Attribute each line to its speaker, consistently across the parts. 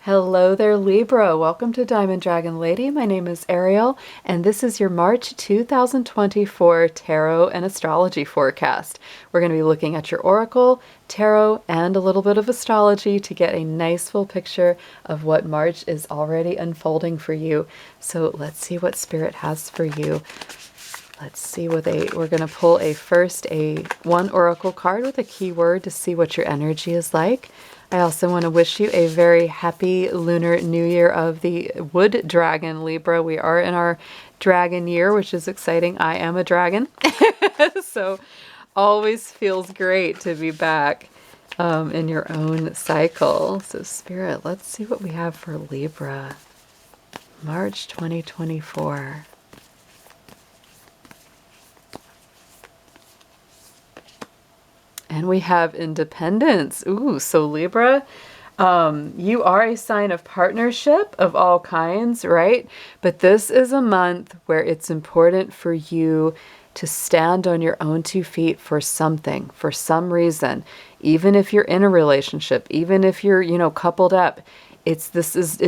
Speaker 1: Hello there, Libra. Welcome to Diamond Dragon Lady. My name is Ariel, and this is your March 2024 tarot and astrology forecast. We're going to be looking at your oracle, tarot, and a little bit of astrology to get a nice full picture of what March is already unfolding for you. So let's see what Spirit has for you. Let's see what we're going to pull one oracle card with a keyword to see what your energy is like. I also want to wish you a very happy Lunar New Year of the Wood Dragon, Libra. We are in our dragon year, which is exciting. I am a dragon, so always feels great to be back in your own cycle. So Spirit, let's see what we have for Libra. March 2024. And we have independence. Ooh, so Libra, you are a sign of partnership of all kinds, right? But this is a month where it's important for you to stand on your own 2 feet for something, for some reason. Even if you're in a relationship, even if you're, coupled up, it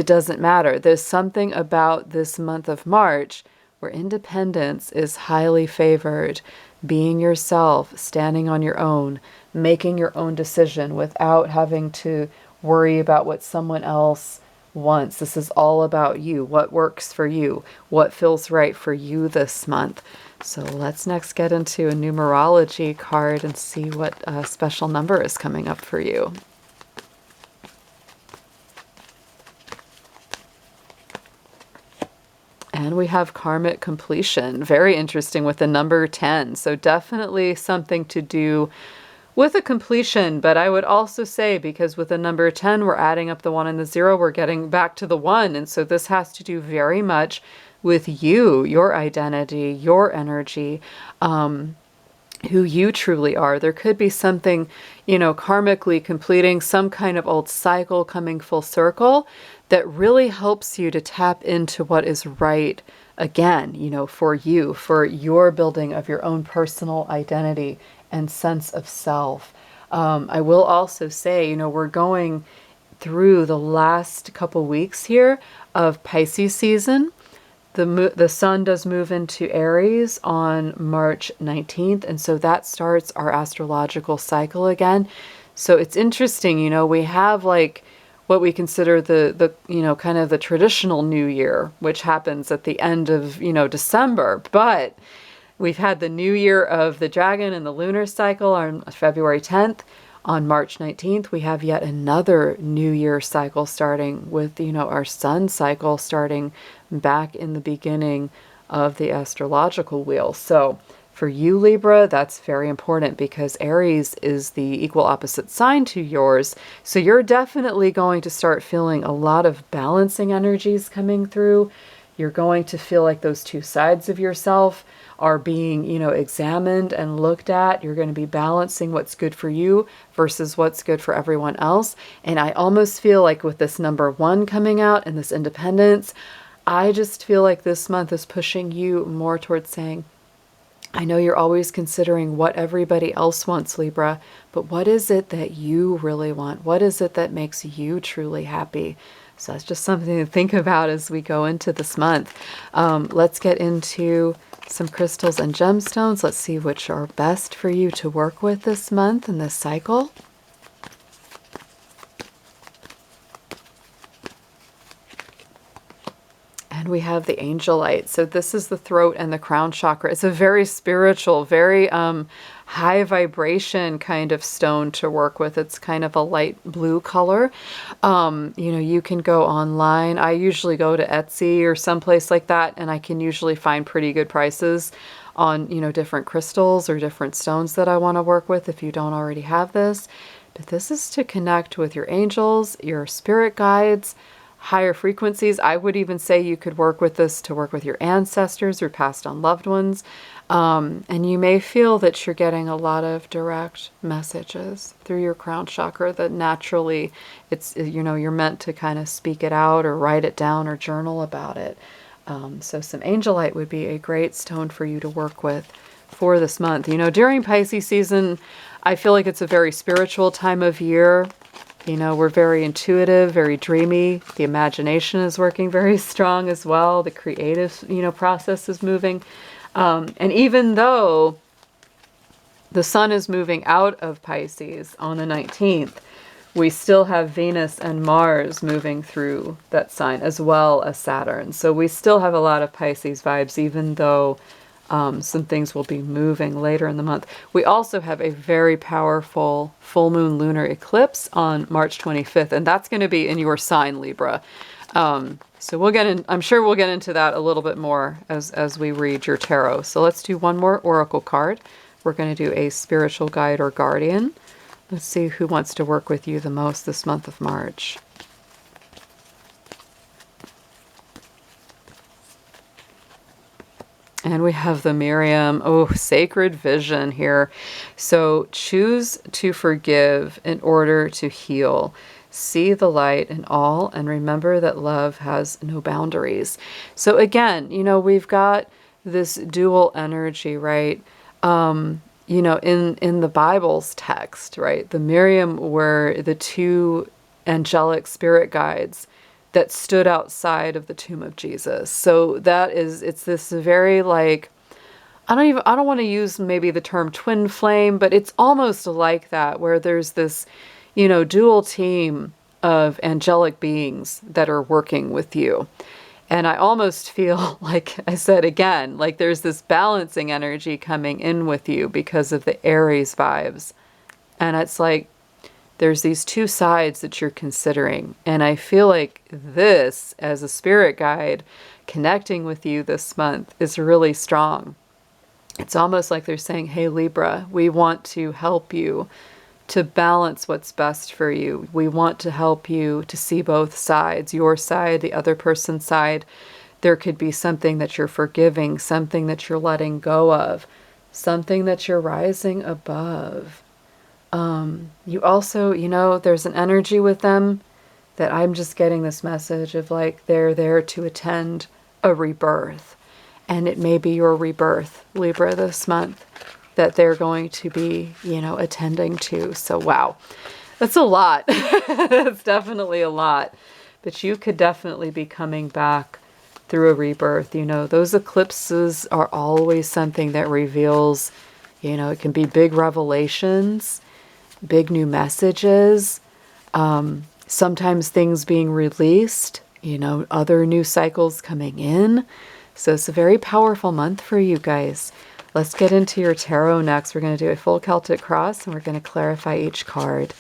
Speaker 1: doesn't matter. There's something about this month of March where independence is highly favored. Being yourself, standing on your own, making your own decision without having to worry about what someone else wants. This is all about you, what works for you, what feels right for you this month. So let's next get into a numerology card and see what special number is coming up for you. And we have karmic completion. Very interesting with the number 10. So definitely something to do with a completion. But I would also say, because with the number 10, we're adding up the 1 and the 0, we're getting back to the 1. And so this has to do very much with you, your identity, your energy, who you truly are. There could be something, karmically completing some kind of old cycle coming full circle that really helps you to tap into what is right again, for you, for your building of your own personal identity and sense of self. I will also say, we're going through the last couple weeks here of Pisces season. The sun does move into Aries on March 19th, and so that starts our astrological cycle again. So it's interesting, we have what we consider the kind of the traditional New Year, which happens at the end of, December. But we've had the New Year of the Dragon and the lunar cycle on February 10th. On March 19th, we have yet another New Year cycle starting with, our sun cycle starting back in the beginning of the astrological wheel. So for you, Libra, that's very important because Aries is the equal opposite sign to yours. So you're definitely going to start feeling a lot of balancing energies coming through. You're going to feel like those two sides of yourself are being, examined and looked at. You're going to be balancing what's good for you versus what's good for everyone else. And I almost feel like with this number 1 coming out and this independence, I just feel like this month is pushing you more towards saying, I know you're always considering what everybody else wants, Libra, but what is it that you really want? What is it that makes you truly happy? So that's just something to think about as we go into this month. Let's get into some crystals and gemstones. Let's see which are best for you to work with this month in this cycle. And we have the angelite. So this is the throat and the crown chakra. It's a very spiritual, very high vibration kind of stone to work with. It's kind of a light blue color. You can go online. I usually go to Etsy or someplace like that, and I can usually find pretty good prices on, different crystals or different stones that I want to work with if you don't already have this. But this is to connect with your angels, your spirit guides, higher frequencies. I would even say you could work with this to work with your ancestors or passed on loved ones. And you may feel that you're getting a lot of direct messages through your crown chakra that naturally you're meant to kind of speak it out or write it down or journal about it. So some angelite would be a great stone for you to work with for this month. During Pisces season, I feel like it's a very spiritual time of year. You know, we're very intuitive, very dreamy. The imagination is working very strong as well. The creative, process is moving. And even though the sun is moving out of Pisces on the 19th, we still have Venus and Mars moving through that sign, as well as Saturn. So we still have a lot of Pisces vibes, even though some things will be moving later in the month. We also have a very powerful full moon lunar eclipse on March 25th, and that's going to be in your sign, Libra. So we'll get in, I'm sure we'll get into that a little bit more as we read your tarot. So let's do one more oracle card. We're going to do a spiritual guide or guardian. Let's see who wants to work with you the most this month of March. And we have the Miriam. Oh, sacred vision here. So choose to forgive in order to heal. See the light in all and remember that love has no boundaries. So again, we've got this dual energy, right? In the Bible's text, right? The Miriam were the two angelic spirit guides that stood outside of the tomb of Jesus. So it's this very I don't want to use maybe the term twin flame, but it's almost like that, where there's this, dual team of angelic beings that are working with you. And I almost feel, like I said again, like there's this balancing energy coming in with you because of the Aries vibes. And it's like, there's these two sides that you're considering. And I feel like this, as a spirit guide, connecting with you this month is really strong. It's almost like they're saying, hey, Libra, we want to help you to balance what's best for you. We want to help you to see both sides, your side, the other person's side. There could be something that you're forgiving, something that you're letting go of, something that you're rising above. You also, there's an energy with them that I'm just getting this message of they're there to attend a rebirth. And it may be your rebirth, Libra, this month that they're going to be, attending to. So, wow, that's a lot. That's definitely a lot. But you could definitely be coming back through a rebirth. Those eclipses are always something that reveals, it can be big revelations, big new messages, sometimes things being released, other new cycles coming in. So it's a very powerful month for you guys. Let's get into your tarot next. We're going to do a full Celtic cross and we're going to clarify each card.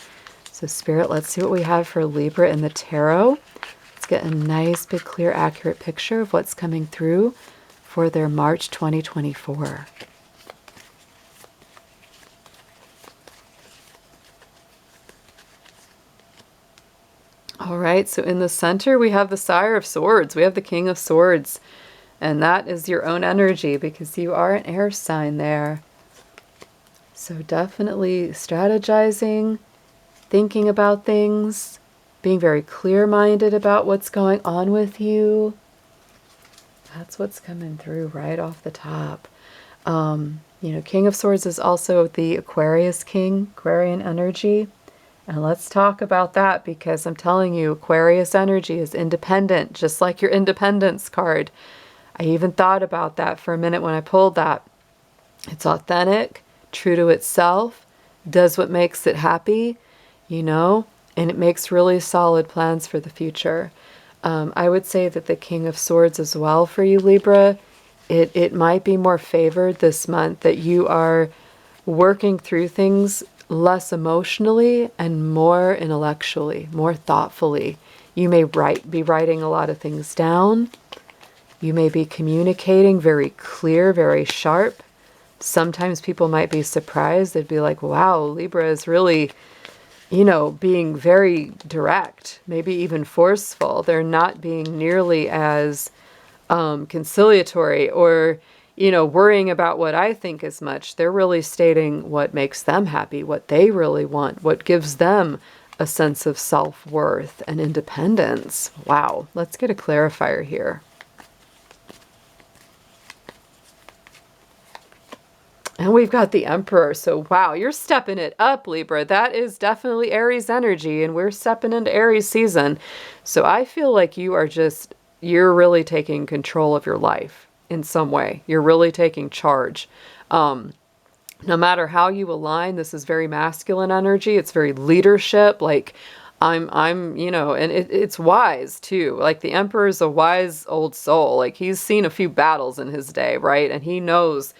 Speaker 1: So Spirit, let's see what we have for Libra in the tarot. Let's get a nice, big, clear, accurate picture of what's coming through for their March 2024. All right, so in the center, we have the Sire of Swords. We have the King of Swords. And that is your own energy because you are an air sign there. So definitely strategizing, thinking about things, being very clear-minded about what's going on with you. That's what's coming through right off the top. King of Swords is also the Aquarius King, Aquarian energy. And let's talk about that because I'm telling you, Aquarius energy is independent, just like your Independence card. I even thought about that for a minute when I pulled that. It's authentic, true to itself, does what makes it happy, and it makes really solid plans for the future. I would say that the King of Swords as well for you, Libra, it might be more favored this month that you are working through things less emotionally and more intellectually, more thoughtfully. You may be writing a lot of things down. You may be communicating very clear, very sharp. Sometimes people might be surprised. They'd be like, wow, Libra is really, being very direct, maybe even forceful. They're not being nearly as conciliatory or, worrying about what I think as much. They're really stating what makes them happy, what they really want, what gives them a sense of self-worth and independence. Wow, let's get a clarifier here. And we've got the Emperor. So wow, you're stepping it up, Libra. That is definitely Aries energy, and we're stepping into Aries season. So I feel like you're really taking control of your life in some way. You're really taking charge. No matter how you align, this is very masculine energy. It's very leadership. Like and it's wise too. Like the Emperor is a wise old soul. Like he's seen a few battles in his day, right? And he knows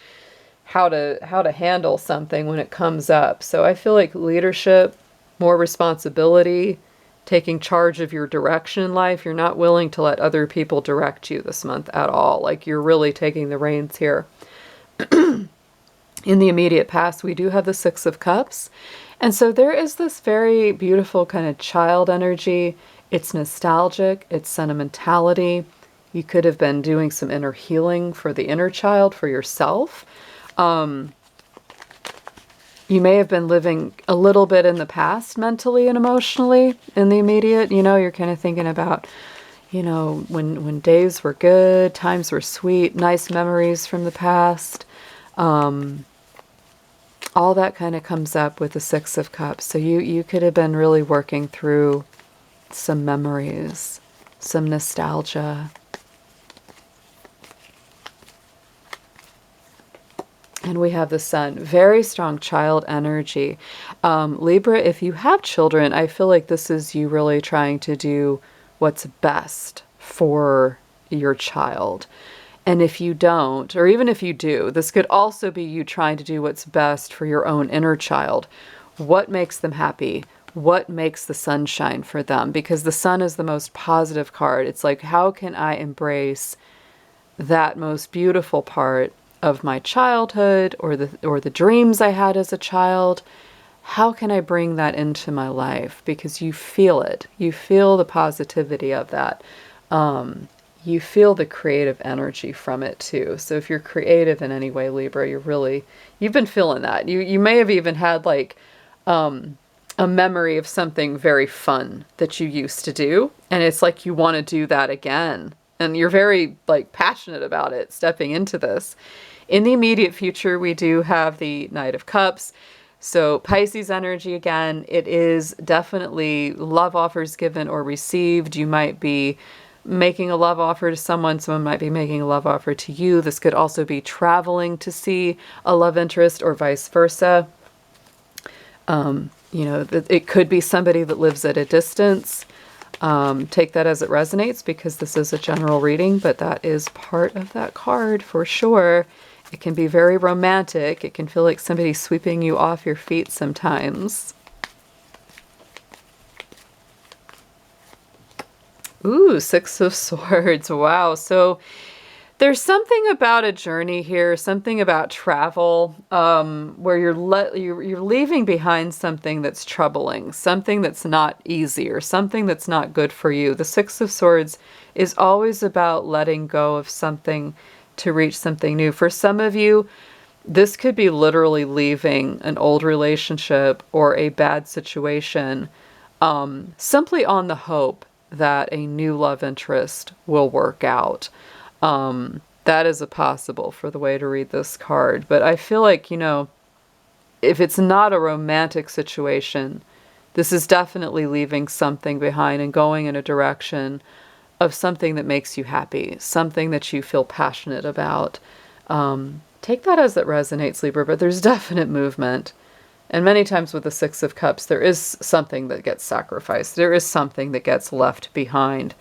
Speaker 1: how to handle something when it comes up. So I feel like leadership, more responsibility, taking charge of your direction in life. You're not willing to let other people direct you this month at all. Like you're really taking the reins here. In the immediate past, we do have the Six of Cups. And so there is this very beautiful kind of child energy. It's nostalgic, it's sentimentality. You could have been doing some inner healing for the inner child, for yourself. You may have been living a little bit in the past mentally and emotionally in the immediate. You're kind of thinking about, when days were good, times were sweet, nice memories from the past. All that kind of comes up with the Six of Cups. So you could have been really working through some memories, some nostalgia. And we have the Sun, very strong child energy. Libra, if you have children, I feel like this is you really trying to do what's best for your child. And if you don't, or even if you do, this could also be you trying to do what's best for your own inner child. What makes them happy? What makes the sun shine for them? Because the Sun is the most positive card. It's like, how can I embrace that most beautiful part of my childhood or the dreams I had as a child? How can I bring that into my life? Because you feel it. You feel the positivity of that. You feel the creative energy from it too. So if you're creative in any way, Libra, you've been feeling that. You may have even had like a memory of something very fun that you used to do. And it's like you want to do that again. And you're very like passionate about it, stepping into this. In the immediate future, we do have the Knight of Cups. So Pisces energy again, it is definitely love offers given or received. You might be making a love offer to someone might be making a love offer to you. This could also be traveling to see a love interest or vice versa. It could be somebody that lives at a distance. Take that as it resonates because this is a general reading, but that is part of that card for sure. It can be very romantic. It can feel like somebody sweeping you off your feet sometimes. Ooh, Six of Swords. Wow. So there's something about a journey here, something about travel, where you're leaving behind something that's troubling, something that's not easy, or something that's not good for you. The Six of Swords is always about letting go of something to reach something new. For some of you, this could be literally leaving an old relationship or a bad situation, simply on the hope that a new love interest will work out. That is a possible for the way to read this card. But I feel like, if it's not a romantic situation, this is definitely leaving something behind and going in a direction of something that makes you happy, something that you feel passionate about. Take that as it resonates, Libra, but there's definite movement. And many times with the Six of Cups, there is something that gets sacrificed. There is something that gets left behind.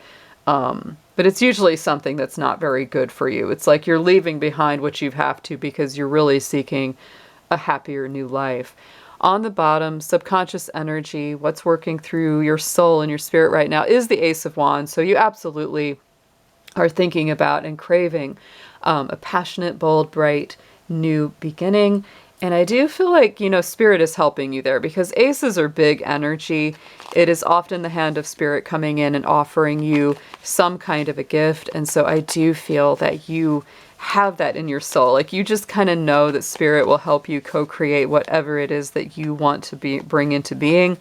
Speaker 1: But it's usually something that's not very good for you. It's like you're leaving behind what you have to because you're really seeking a happier new life. On the bottom, subconscious energy, what's working through your soul and your spirit right now is the Ace of Wands. So you absolutely are thinking about and craving a passionate, bold, bright, new beginning. And I do feel like, spirit is helping you there because aces are big energy. It is often the hand of spirit coming in and offering you some kind of a gift. And so I do feel that you have that in your soul. Like you just kind of know that spirit will help you co-create whatever it is that you want to bring into being.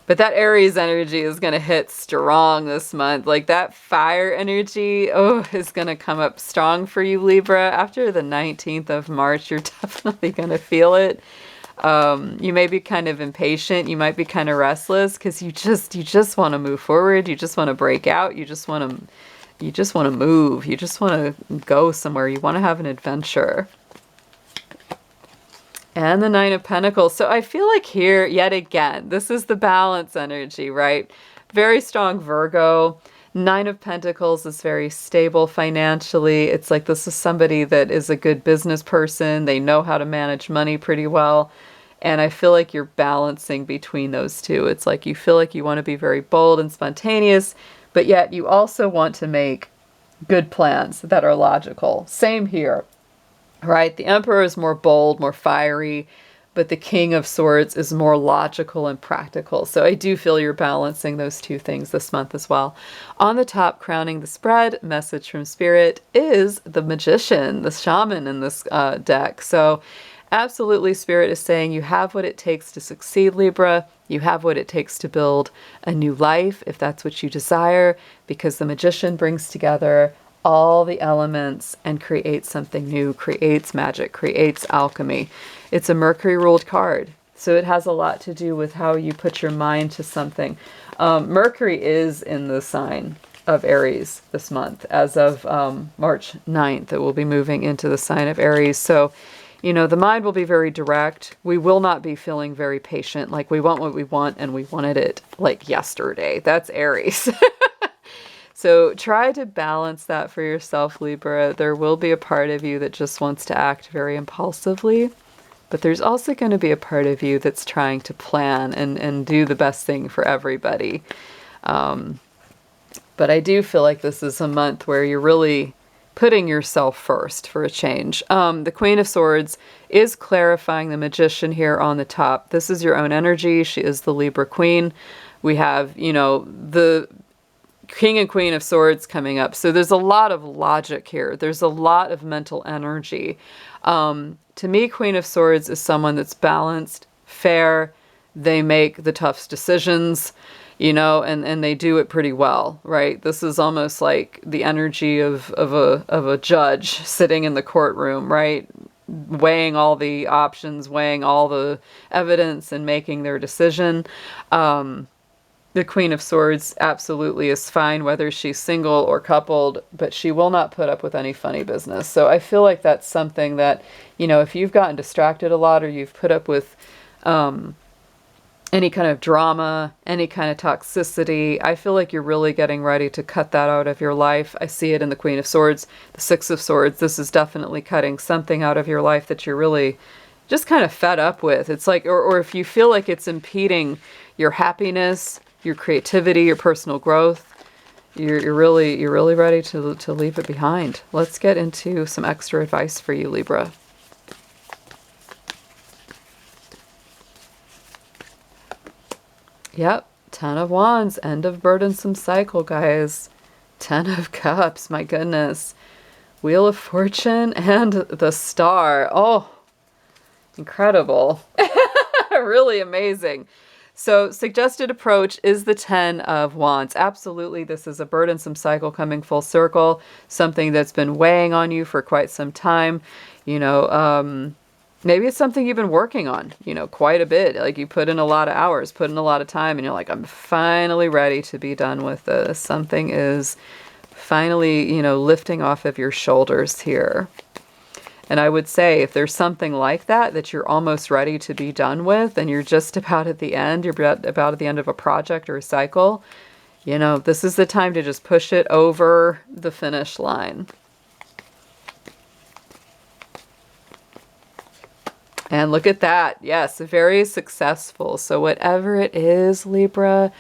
Speaker 1: But that Aries energy is going to hit strong this month. Like that fire energy, is going to come up strong for you, Libra. After the 19th of March, you're definitely going to feel it. You may be kind of impatient. You might be kind of restless because you just want to move forward. You just want to break out. You just want to move. You just want to go somewhere. You want to have an adventure. And the Nine of Pentacles. So I feel like here, yet again, this is the balance energy, right? Very strong Virgo. Nine of Pentacles is very stable financially. It's like this is somebody that is a good business person. They know how to manage money pretty well. And I feel like you're balancing between those two. It's like you feel like you want to be very bold and spontaneous, but yet you also want to make good plans that are logical. Same here. Right? The Emperor is more bold, more fiery, but the King of Swords is more logical and practical. So I do feel you're balancing those two things this month as well. On the top, crowning the spread, message from Spirit, is the Magician, the Shaman in this deck. So absolutely, Spirit is saying you have what it takes to succeed, Libra. You have what it takes to build a new life, if that's what you desire, because the Magician brings together all the elements and creates something new, creates magic, creates alchemy. It's a Mercury ruled card. So it has a lot to do with how you put your mind to something. Mercury is in the sign of Aries this month. As of March 9th, it will be moving into the sign of Aries. So, the mind will be very direct. We will not be feeling very patient. Like we want what we want and we wanted it like yesterday. That's Aries. So try to balance that for yourself, Libra. There will be a part of you that just wants to act very impulsively, but there's also going to be a part of you that's trying to plan and do the best thing for everybody. But I do feel like this is a month where you're really putting yourself first for a change. The Queen of Swords is clarifying the Magician here on the top. This is your own energy. She is the Libra Queen. We have, the King and Queen of Swords coming up. So there's a lot of logic here. There's a lot of mental energy. To me, Queen of Swords is someone that's balanced, fair. They make the toughest decisions, and they do it pretty well, right? This is almost like the energy of a judge sitting in the courtroom, right? Weighing all the options, weighing all the evidence and making their decision. The Queen of Swords absolutely is fine, whether she's single or coupled, but she will not put up with any funny business. So I feel like that's something that, if you've gotten distracted a lot or you've put up with any kind of drama, any kind of toxicity, I feel like you're really getting ready to cut that out of your life. I see it in the Queen of Swords, the Six of Swords. This is definitely cutting something out of your life that you're really just kind of fed up with. It's like, or if you feel like it's impeding your happiness, your creativity, your personal growth, you're really ready to leave it behind. Let's get into some extra advice for you, Libra. Yep, Ten of Wands, end of burdensome cycle, guys. Ten of Cups, my goodness. Wheel of Fortune and the Star. Oh, incredible. Really amazing. So suggested approach is the Ten of Wands. Absolutely, this is a burdensome cycle coming full circle, something that's been weighing on you for quite some time. Maybe it's something you've been working on, quite a bit. Like you put in a lot of hours, put in a lot of time, and you're like, I'm finally ready to be done with this. Something is finally, lifting off of your shoulders here. And I would say if there's something like that you're almost ready to be done with and you're just about at the end, you're about at the end of a project or a cycle, this is the time to just push it over the finish line. And look at that. Yes, very successful. So whatever it is, Libra,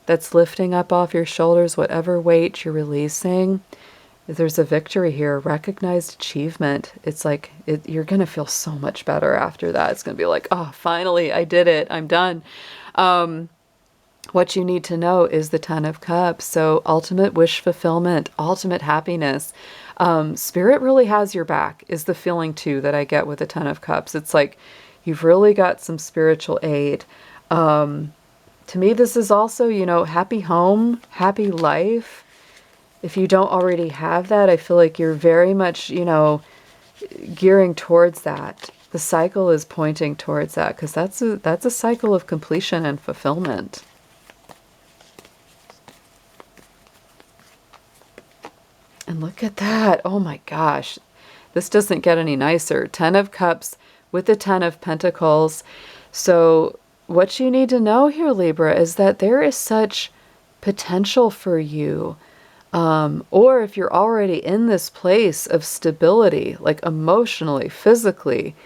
Speaker 1: that's lifting up off your shoulders, whatever weight you're releasing, there's a victory here, a recognized achievement. It's like you're going to feel so much better after that. It's going to be like, oh, finally, I did it. I'm done. What you need to know is the Ten of Cups. So ultimate wish fulfillment, ultimate happiness. Spirit really has your back is the feeling too that I get with the Ten of Cups. It's like you've really got some spiritual aid. To me, this is also, happy home, happy life. If you don't already have that, I feel like you're very much, gearing towards that. The cycle is pointing towards that because that's a cycle of completion and fulfillment. And look at that. Oh my gosh. This doesn't get any nicer. 10 of Cups with the 10 of Pentacles. So what you need to know here, Libra, is that there is such potential for you. Or if you're already in this place of stability, like emotionally, physically,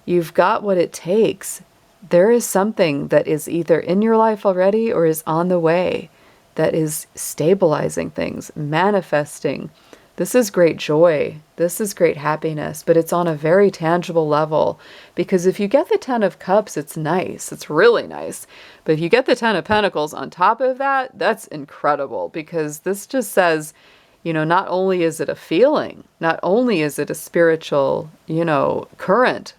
Speaker 1: you've got what it takes. There is something that is either in your life already or is on the way that is stabilizing things, manifesting. This is great joy. This is great happiness, but it's on a very tangible level, because if you get the 10 of Cups, it's nice. It's really nice. But if you get the 10 of Pentacles on top of that, that's incredible, because this just says, not only is it a feeling, not only is it a spiritual, current,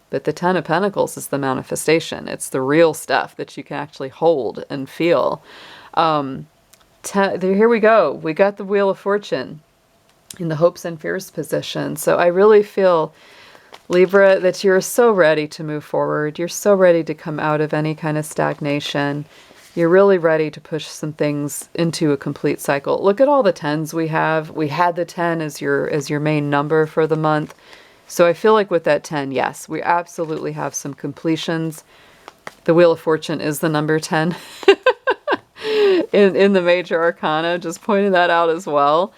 Speaker 1: but the 10 of Pentacles is the manifestation. It's the real stuff that you can actually hold and feel. Here we go. We got the Wheel of Fortune in the hopes and fears position. So I really feel, Libra, that you're so ready to move forward. You're so ready to come out of any kind of stagnation. You're really ready to push some things into a complete cycle. Look at all the 10s we have. We had the 10 as your main number for the month. So I feel like with that 10, yes, we absolutely have some completions. The Wheel of Fortune is the number 10 in the major arcana. Just pointing that out as well.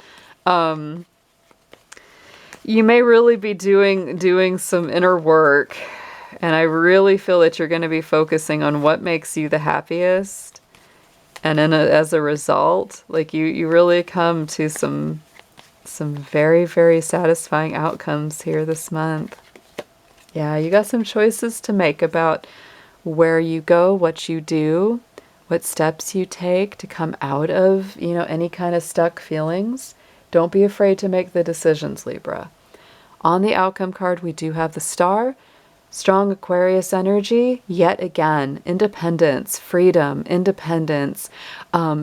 Speaker 1: You may really be doing some inner work, and I really feel that you're going to be focusing on what makes you the happiest. And as a result, like you really come to some very, very satisfying outcomes here this month. Yeah, you got some choices to make about where you go, what you do, what steps you take to come out of, any kind of stuck feelings. Don't be afraid to make the decisions, Libra. On the outcome card, we do have the Star, strong Aquarius energy, yet again, independence, freedom, independence,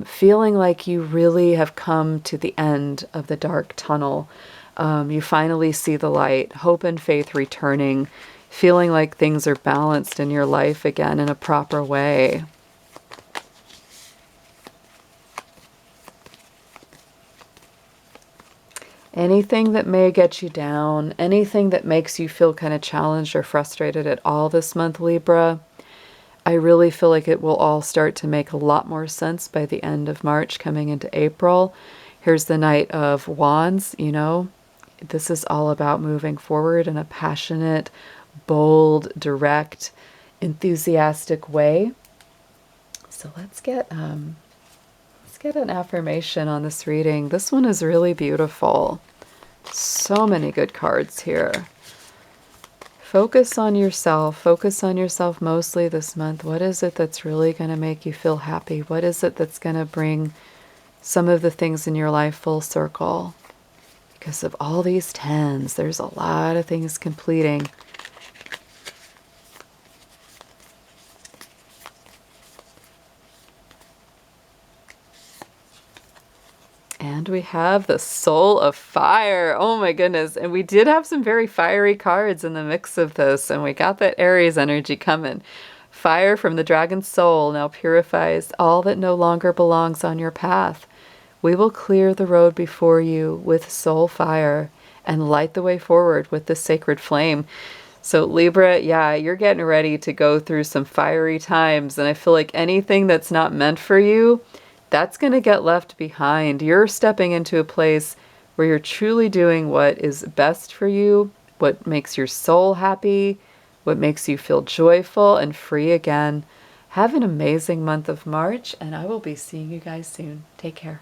Speaker 1: feeling like you really have come to the end of the dark tunnel. You finally see the light, hope and faith returning, feeling like things are balanced in your life again in a proper way. Anything that may get you down, anything that makes you feel kind of challenged or frustrated at all this month, Libra, I really feel like it will all start to make a lot more sense by the end of March, coming into April. Here's the Knight of Wands, this is all about moving forward in a passionate, bold, direct, enthusiastic way. So let's get an affirmation on this reading. This one is really beautiful. So many good cards here. Focus on yourself. Focus on yourself mostly this month. What is it that's really going to make you feel happy? What is it that's going to bring some of the things in your life full circle? Because of all these 10s, there's a lot of things completing. And we have the Soul of Fire. Oh my goodness. And we did have some very fiery cards in the mix of this. And we got that Aries energy coming. Fire from the dragon's soul now purifies all that no longer belongs on your path. We will clear the road before you with soul fire and light the way forward with the sacred flame. So Libra, yeah, you're getting ready to go through some fiery times. And I feel like anything that's not meant for you, that's going to get left behind. You're stepping into a place where you're truly doing what is best for you, what makes your soul happy, what makes you feel joyful and free again. Have an amazing month of March, and I will be seeing you guys soon. Take care.